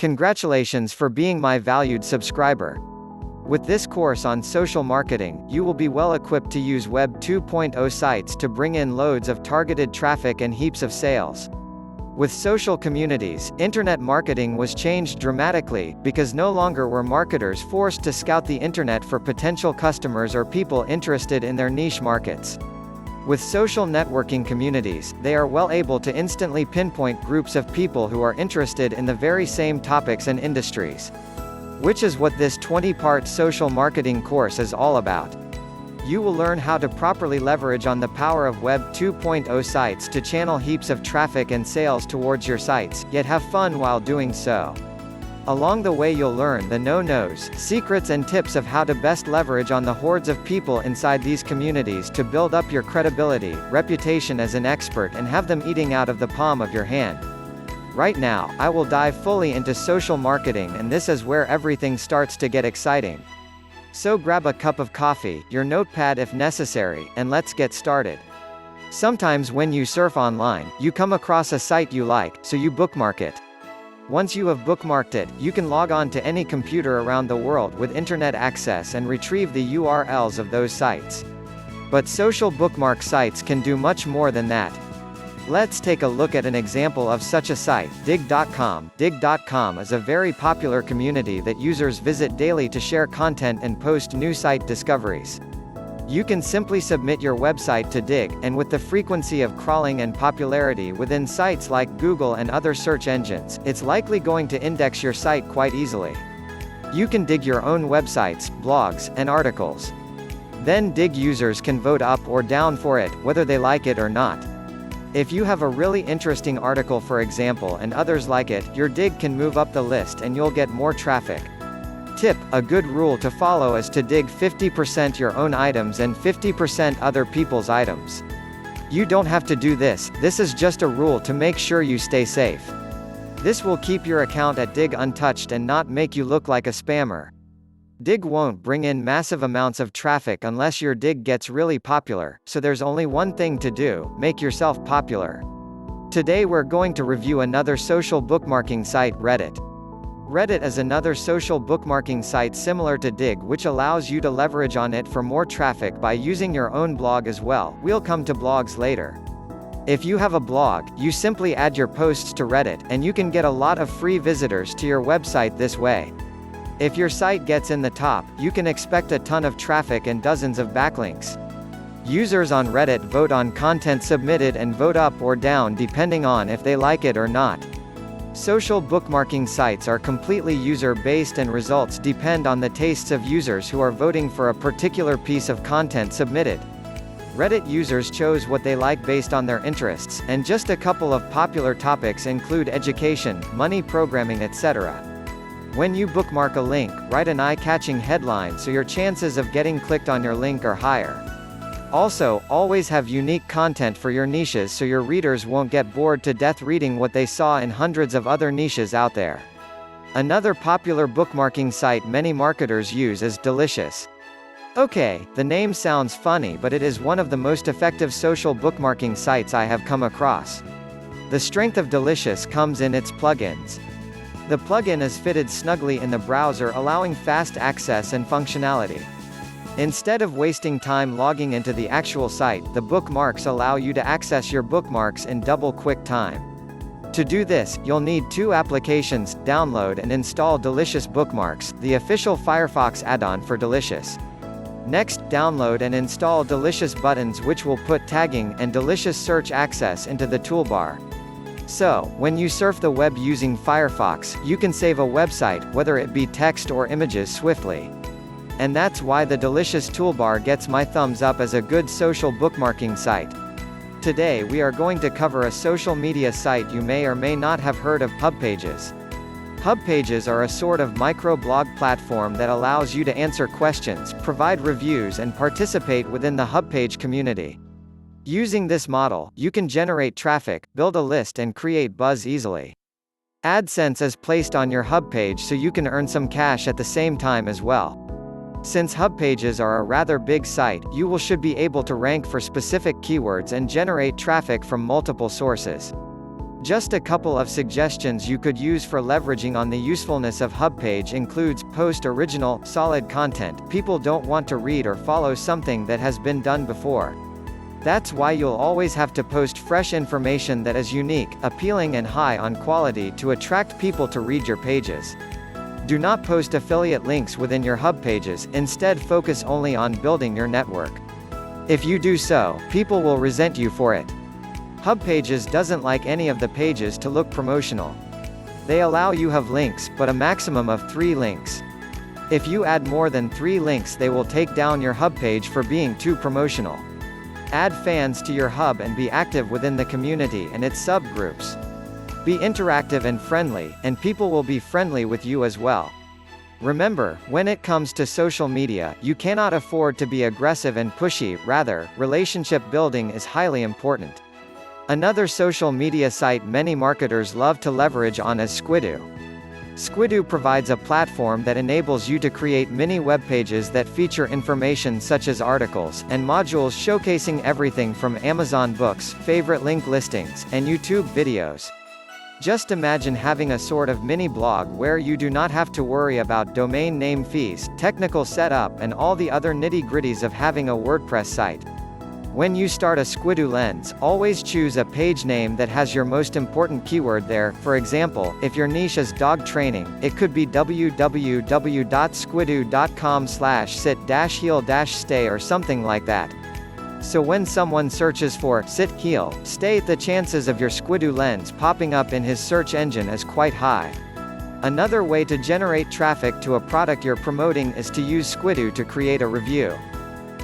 Congratulations for being my valued subscriber. With this course on social marketing, you will be well equipped to use Web 2.0 sites to bring in loads of targeted traffic and heaps of sales. With social communities, internet marketing was changed dramatically, because no longer were marketers forced to scout the internet for potential customers or people interested in their niche markets. With social networking communities, they are well able to instantly pinpoint groups of people who are interested in the very same topics and industries. Which is what this 20-part social marketing course is all about. You will learn how to properly leverage on the power of Web 2.0 sites to channel heaps of traffic and sales towards your sites, yet have fun while doing so. Along the way you'll learn the no-nos, secrets and tips of how to best leverage on the hordes of people inside these communities to build up your credibility, reputation as an expert and have them eating out of the palm of your hand. Right now, I will dive fully into social marketing, and this is where everything starts to get exciting. So grab a cup of coffee, your notepad if necessary, and let's get started. Sometimes when you surf online, you come across a site you like, so you bookmark it. Once you have bookmarked it, you can log on to any computer around the world with internet access and retrieve the URLs of those sites. But social bookmark sites can do much more than that. Let's take a look at an example of such a site, dig.com. Dig.com is a very popular community that users visit daily to share content and post new site discoveries. You can simply submit your website to Dig, and with the frequency of crawling and popularity within sites like Google and other search engines, it's likely going to index your site quite easily. You can dig your own websites, blogs, and articles. Then Dig users can vote up or down for it, whether they like it or not. If you have a really interesting article for example and others like it, your dig can move up the list and you'll get more traffic. Tip: a good rule to follow is to dig 50% your own items and 50% other people's items. You don't have to do this is just a rule to make sure you stay safe. This will keep your account at Dig untouched and not make you look like a spammer. Dig won't bring in massive amounts of traffic unless your dig gets really popular, so there's only one thing to do: make yourself popular. Today we're going to review another social bookmarking site, Reddit. Reddit is another social bookmarking site similar to Dig, which allows you to leverage on it for more traffic by using your own blog as well. We'll come to blogs later. If you have a blog, you simply add your posts to Reddit, and you can get a lot of free visitors to your website this way. If your site gets in the top, you can expect a ton of traffic and dozens of backlinks. Users on Reddit vote on content submitted and vote up or down depending on if they like it or not. Social bookmarking sites are completely user-based and results depend on the tastes of users who are voting for a particular piece of content submitted. Reddit users chose what they like based on their interests, and just a couple of popular topics include education, money programming, etc. When you bookmark a link, write an eye-catching headline so your chances of getting clicked on your link are higher. Also, always have unique content for your niches so your readers won't get bored to death reading what they saw in hundreds of other niches out there. Another popular bookmarking site many marketers use is Delicious. Okay, the name sounds funny, but it is one of the most effective social bookmarking sites I have come across. The strength of Delicious comes in its plugins. The plugin is fitted snugly in the browser, allowing fast access and functionality. Instead of wasting time logging into the actual site, the bookmarks allow you to access your bookmarks in double quick time. To do this, you'll need two applications: download and install Delicious Bookmarks, the official Firefox add-on for Delicious. Next, download and install Delicious Buttons, which will put tagging and Delicious search access into the toolbar. So, when you surf the web using Firefox, you can save a website, whether it be text or images, swiftly. And that's why the Delicious toolbar gets my thumbs up as a good social bookmarking site. Today we are going to cover a social media site you may or may not have heard of: HubPages. HubPages are a sort of micro-blog platform that allows you to answer questions, provide reviews and participate within the HubPage community. Using this model, you can generate traffic, build a list and create buzz easily. AdSense is placed on your hub page so you can earn some cash at the same time as well. Since HubPages are a rather big site, you should be able to rank for specific keywords and generate traffic from multiple sources. Just a couple of suggestions you could use for leveraging on the usefulness of hub page includes: post original, solid content. People don't want to read or follow something that has been done before. That's why you'll always have to post fresh information that is unique, appealing and high on quality to attract people to read your pages. Do not post affiliate links within your hub pages, instead focus only on building your network. If you do so, people will resent you for it. Hub pages doesn't like any of the pages to look promotional. They allow you have links, but a maximum of 3 links. If you add more than 3 links, they will take down your hub page for being too promotional. Add fans to your hub and be active within the community and its subgroups. Be interactive and friendly, and people will be friendly with you as well. Remember, when it comes to social media, you cannot afford to be aggressive and pushy. Rather, relationship building is highly important. Another social media site many marketers love to leverage on is Squidoo. Squidoo provides a platform that enables you to create mini web pages that feature information such as articles, and modules showcasing everything from Amazon books, favorite link listings, and YouTube videos. Just imagine having a sort of mini blog where you do not have to worry about domain name fees, technical setup, and all the other nitty-gritties of having a WordPress site. When you start a Squidoo lens, always choose a page name that has your most important keyword there. For example, if your niche is dog training, it could be www.squidoo.com/sit-heel-stay or something like that. So when someone searches for sit, heel, stay, the chances of your Squidoo lens popping up in his search engine is quite high. Another way to generate traffic to a product you're promoting is to use Squidoo to create a review.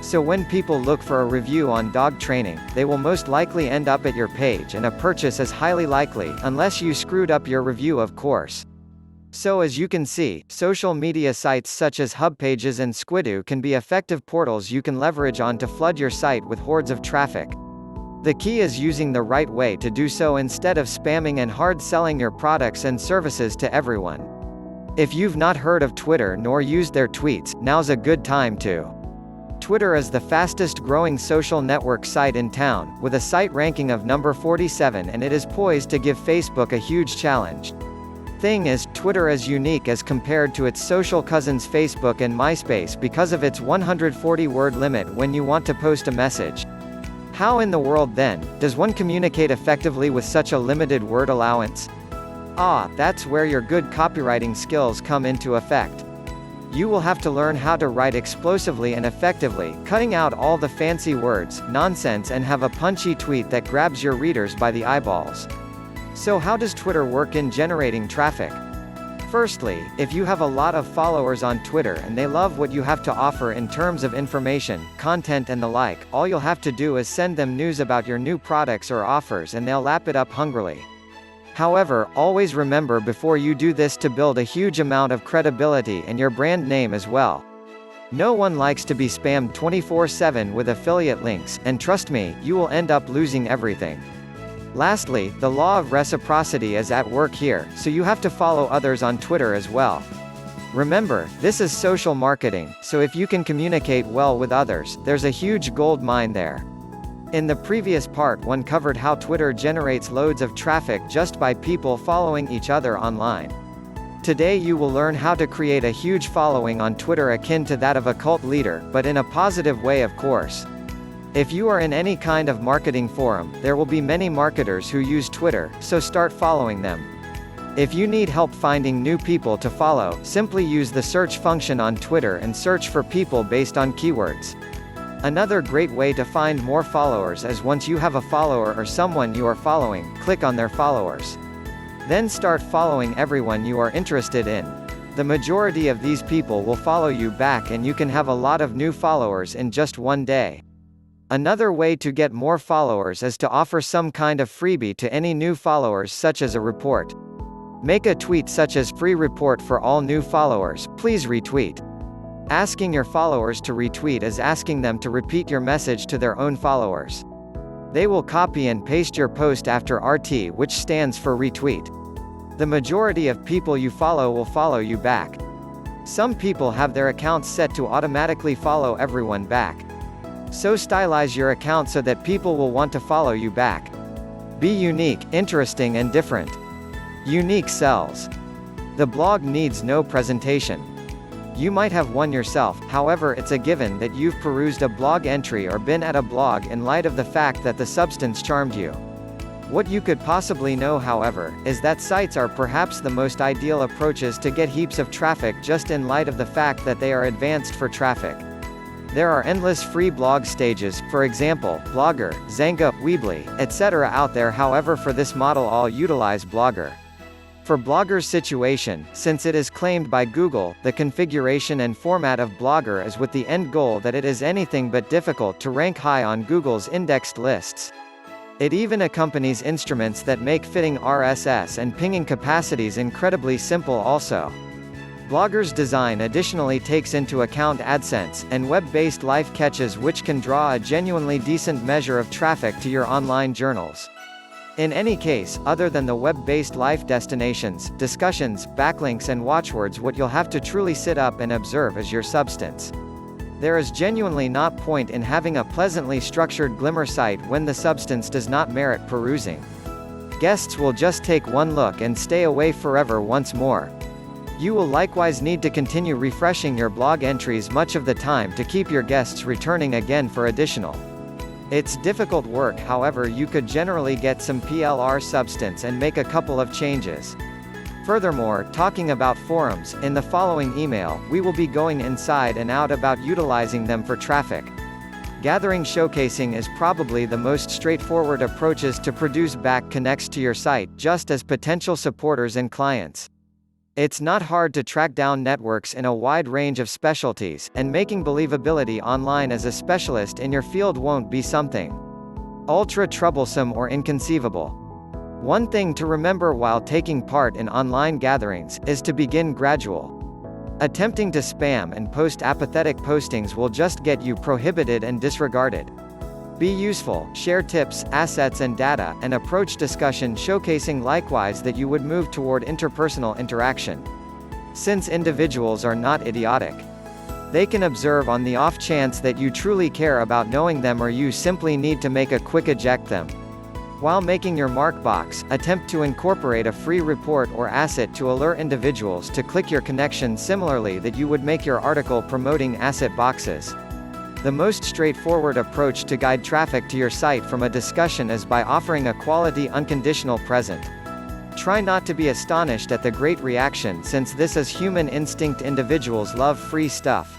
So when people look for a review on dog training, they will most likely end up at your page, and a purchase is highly likely, unless you screwed up your review, of course. So as you can see, social media sites such as hub pages and Squidoo can be effective portals you can leverage on to flood your site with hordes of traffic. The key is using the right way to do so instead of spamming and hard selling your products and services to everyone. If you've not heard of Twitter nor used their tweets, now's a good time to. Twitter is the fastest growing social network site in town, with a site ranking of number 47, and it is poised to give Facebook a huge challenge. Thing is, Twitter is unique as compared to its social cousins Facebook and MySpace because of its 140-word limit when you want to post a message. How in the world, then, does one communicate effectively with such a limited word allowance? That's where your good copywriting skills come into effect. You will have to learn how to write explosively and effectively, cutting out all the fancy words, nonsense, and have a punchy tweet that grabs your readers by the eyeballs. So how does Twitter work in generating traffic? Firstly, if you have a lot of followers on Twitter and they love what you have to offer in terms of information, content and the like, all you'll have to do is send them news about your new products or offers and they'll lap it up hungrily. However, always remember before you do this to build a huge amount of credibility and your brand name as well. No one likes to be spammed 24/7 with affiliate links, and trust me, you will end up losing everything. Lastly, the law of reciprocity is at work here, so you have to follow others on Twitter as well. Remember, this is social marketing, so if you can communicate well with others, there's a huge gold mine there. In the previous part, one covered how Twitter generates loads of traffic just by people following each other online. Today you will learn how to create a huge following on Twitter akin to that of a cult leader, but in a positive way, of course. If you are in any kind of marketing forum, there will be many marketers who use Twitter, so start following them. If you need help finding new people to follow, simply use the search function on Twitter and search for people based on keywords. Another great way to find more followers is once you have a follower or someone you are following, click on their followers. Then start following everyone you are interested in. The majority of these people will follow you back and you can have a lot of new followers in just one day. Another way to get more followers is to offer some kind of freebie to any new followers, such as a report. Make a tweet such as "free report for all new followers, please retweet." Asking your followers to retweet is asking them to repeat your message to their own followers. They will copy and paste your post after RT, which stands for retweet. The majority of people you follow will follow you back. Some people have their accounts set to automatically follow everyone back. So stylize your account so that people will want to follow you back. Be unique, interesting and different. Unique sells. The blog needs no presentation. You might have one yourself, however it's a given that you've perused a blog entry or been at a blog in light of the fact that the substance charmed you. What you could possibly know, however, is that sites are perhaps the most ideal approaches to get heaps of traffic just in light of the fact that they are advanced for traffic. There are endless free blog stages, for example, Blogger, Xanga, Weebly, etc. out there, however for this model all utilize Blogger. For Blogger's situation, since it is claimed by Google, the configuration and format of Blogger is with the end goal that it is anything but difficult to rank high on Google's indexed lists. It even accompanies instruments that make fitting RSS and pinging capacities incredibly simple also. Blogger's design additionally takes into account AdSense, and web-based live catches which can draw a genuinely decent measure of traffic to your online journals. In any case, other than the web-based live destinations, discussions, backlinks and watchwords, what you'll have to truly sit up and observe is your substance. There is genuinely not point in having a pleasantly structured glimmer site when the substance does not merit perusing. Guests will just take one look and stay away forever once more. You will likewise need to continue refreshing your blog entries much of the time to keep your guests returning again for additional. It's difficult work, however you could generally get some PLR substance and make a couple of changes. Furthermore, talking about forums, in the following email, we will be going inside and out about utilizing them for traffic. Gathering showcasing is probably the most straightforward approaches to produce back connects to your site, just as potential supporters and clients. It's not hard to track down networks in a wide range of specialties, and making believability online as a specialist in your field won't be something ultra troublesome or inconceivable. One thing to remember while taking part in online gatherings, is to begin gradual. Attempting to spam and post apathetic postings will just get you prohibited and disregarded. Be useful, share tips, assets and data, and approach discussion showcasing likewise that you would move toward interpersonal interaction. Since individuals are not idiotic, they can observe on the off chance that you truly care about knowing them or you simply need to make a quick eject them. While making your mark box, attempt to incorporate a free report or asset to alert individuals to click your connection similarly that you would make your article promoting asset boxes. The most straightforward approach to guide traffic to your site from a discussion is by offering a quality unconditional present. Try not to be astonished at the great reaction since this is human instinct. Individuals love free stuff.